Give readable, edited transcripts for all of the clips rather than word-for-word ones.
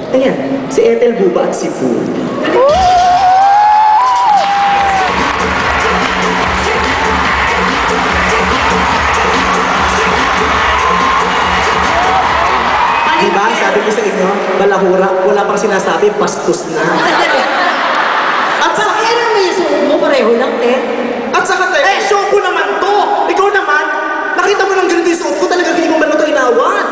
Ayan, si Ethel Buba at si Poo. Diba? Sabi ko sa inyo, balahura, wala pang sinasabi, bastos na. At sa akin naman yung suot mo, pareho lang, At saka tayo, show ko naman to! Ikaw naman, nakita mo ng ganito yung suot ko, talaga hindi mo ba ito inawan?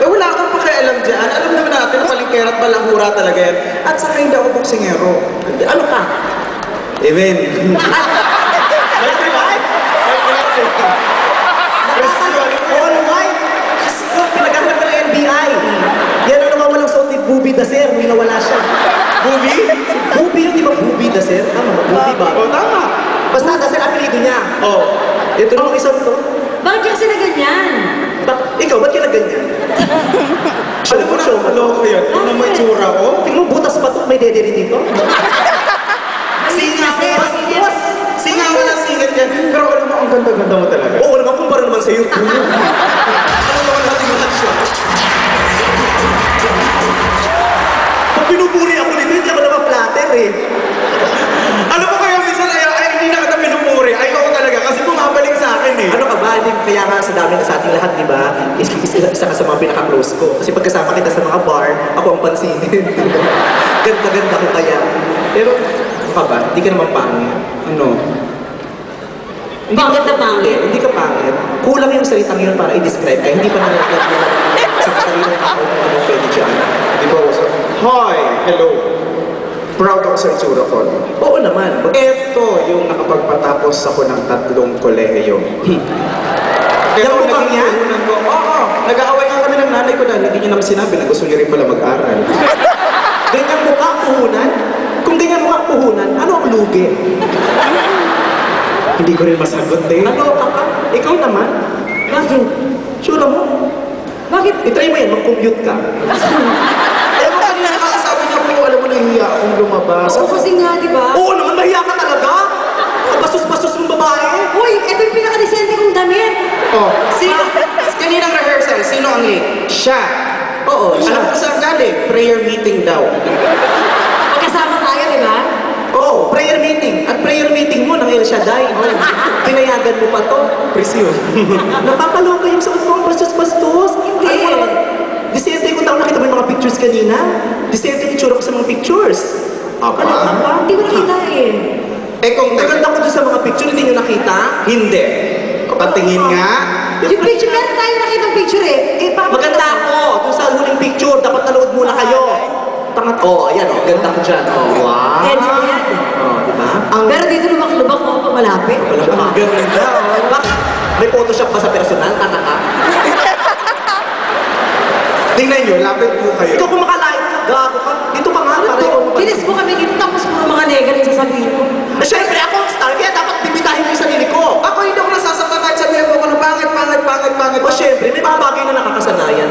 Wala akong pakialam dyan. Alam naman natin na palingkera at balahura talaga yan. At saka hindi ako boksingero. Ano ka? Even. All white. Kasi ko, pinaghanap ka ng NBI. Yan ang nawawalang suot ni Bubi Daser nung nawala siya. Bubi? Si Bubi yun, di ba Bubi Daser? Tama ba? Bubi ba? Oo, tama. Basta Daser apelido niya. Oo. Ito nung isang to. Bakit ka kasi na ganyan? Ikaw, ba't ka na ganyan? Alam mo na, loko yan. Ano may tsura ko? Tingnan mo, butas pa to. May dederi dito. Singa ko, singa mo na singit yan. Pero alam mo, ang ganda-ganda mo talaga. Oo naman, kumpara naman sa'yo. Ano naman natin yung aksyon? Pag pinupuri ako nito, hindi ako naman-flatter eh. Alam mo kaya minsan, ay hindi na kita pinupuri. Ay, ikaw talaga, kasi bumabalik sa akin eh. Ano ka ba? Kaya nga sa dami na sa ating lahat, di ba? Isa ka sa mga pinaka-close ko. Kasi pagkasama kita sa mga bar, ako ang pansinin. Ganda-ganda ko kaya. Pero, ano ka ba? Hindi ka naman pangit. Ano? Pangit na pangit? Hindi ka pangit. Kulang yung salitang yun para i-describe ka. Hindi pa nalaglag sa katalinong tao kung anong pwede dyan. Di ba? Hi! Hello! Proud ako sa itsura ko. Oo naman. Ito yung nakapagpatapos ako ng 3 kolehiyo. Kaya yung mukhang yan? Oo. Nag-aaway nga kami ng nanay ko dahil hindi niya naman sinabi na gusto niya rin pala mag-aral. Ganyan mukha puhunan? Kung ganyan mukha puhunan, ano ang lugi? Hindi ko rin masagot eh. Ano ka? Ikaw naman? Bakit? Sure mo? Bakit? I-try mo yan, mag-commute ka. Ayaw mo kanina nakakasabi niya po, alam mo, nahihiya akong lumabas. Oo, kasi nga, di ba? Oo naman, nahiya ka talaga? Basos-basos mong babae? Uy, ito yung pinaka-decente kong damit. Oh, sino? Kaninang rehearsal, sino ang late? Siya. Oo, siya. Alam ko saan galing? Prayer meeting daw. Magkasama tayo, di ba? Oo, prayer meeting. At prayer meeting mo ng El Shaddai. Pinayagan mo pa to. Presyo. Nakakaloka yung suot mo, bastos-bastos. Hindi. Ano mo naman? Disente ko tao, nakita mo yung mga pictures kanina? Disente yung itsura ko sa mga pictures. Apa? Ano ka ba? Hindi ko nakita eh. Eh kung naganda ko doon sa mga picture, hindi nyo nakita? Hindi. Patingin nga. Yung picture, meron tayo nakita picture eh. Maganda ako. Doon sa huling picture, dapat nanood muna kayo. Tangat, ayan ganda ko dyan. Wow. Yan. Diba? Pero dito lubak-lubak mo, malapit. Ang ganda. Bakit? May Photoshop ba sa personal? Tanga ka? Tingnan nyo, lapit po kayo. Ikaw kung makalive ka, gago ka. Dito ka nga, para ikaw mo. Kinis mo kami dito, tapos puro mga negative sasabihin mo. Siyempre, ako ang star, kaya dapat bibitahin mo yung sarili ko. Ako hindi ako nasasaktan kahit sabihin mo ko na pangit. O siyempre, may mga bagay na nakakasanayan.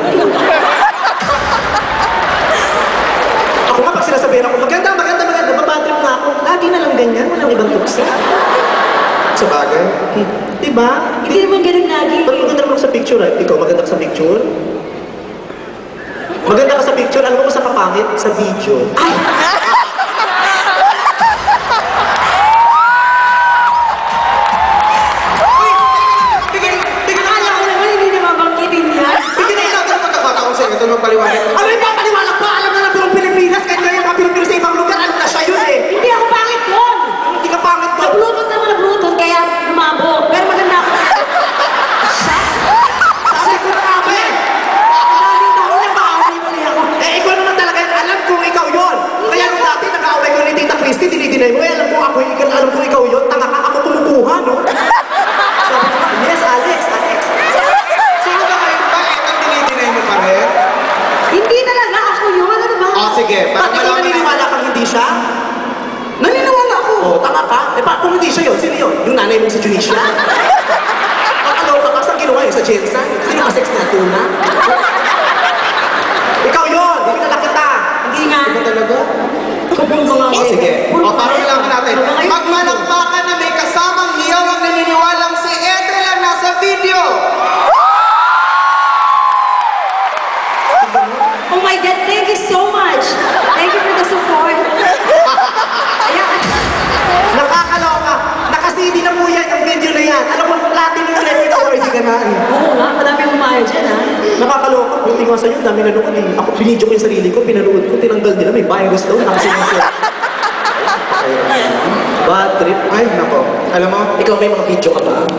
Ako nga, pag sinasabihin ako, maganda, mapatrip na ako. Lagi na lang ganyan, walang ibang tuksa. Sa bagay? Diba? Hindi naman ganun lagi. Ba't maganda naman sa picture eh? Ikaw, maganda ka sa picture? Maganda ka sa picture, alam mo sa kapangit? Sa video. Ay! Akala ko naman hindi na mabangkitin yan. Bigyan na ikaw ng pagkakataon sa inyo, ito nung paliwanag. Ano yung papaliwanag pa? Alam na ng buong Pilipinas, kahit nga yung mga Pilipinas sa ibang lugar, ano na siya yun eh? Hindi ako pangit doon. Hindi ka pangit ba? Nablutot naman nablutot, kaya lumabo. Pero maganda ako. Sabi ko na kami! Daming tao na maaway mali ako. Ikaw naman talaga, alam kong ikaw yun. Kaya nung dati, nag-aaway ko ni Tita Christy, dinidinay mo, alam ko ako, alam ko ikaw yun, tanga ka, ako kumukuha, no? Sabi ko, yes, Alex. Sino ba kayo ba? Itang dinidinay mo pa rin? Hindi talaga ako yun. Ano ba? Sige. Ba't ikaw naniniwala kang hindi siya? Naniniwala ako. Tanga ka? Kung hindi siya yun, sino yun? Yung nanay mong si Junisha? Kakaloka ka, saan ginawa yun? Sa Jensen? Sino ka sex na tuna? Ikaw yun! Hindi na kita! Hindi nga. Hindi ba talaga? Kupong mga Sige. Parang kailangan natin. Magmalakpakan na may kasamang hiyaw ang naniniwalang si Ethel ang nasa video! Oh my God, thank you so much. nga sa'yo, dami nanood eh. Ako, pinidyo ko yung sarili ko, pinanood ko, tinanggal nila, may virus daw, nakasinisip. Bad trip. Ay, nako. Alam mo, Ikaw may mga video ka ba?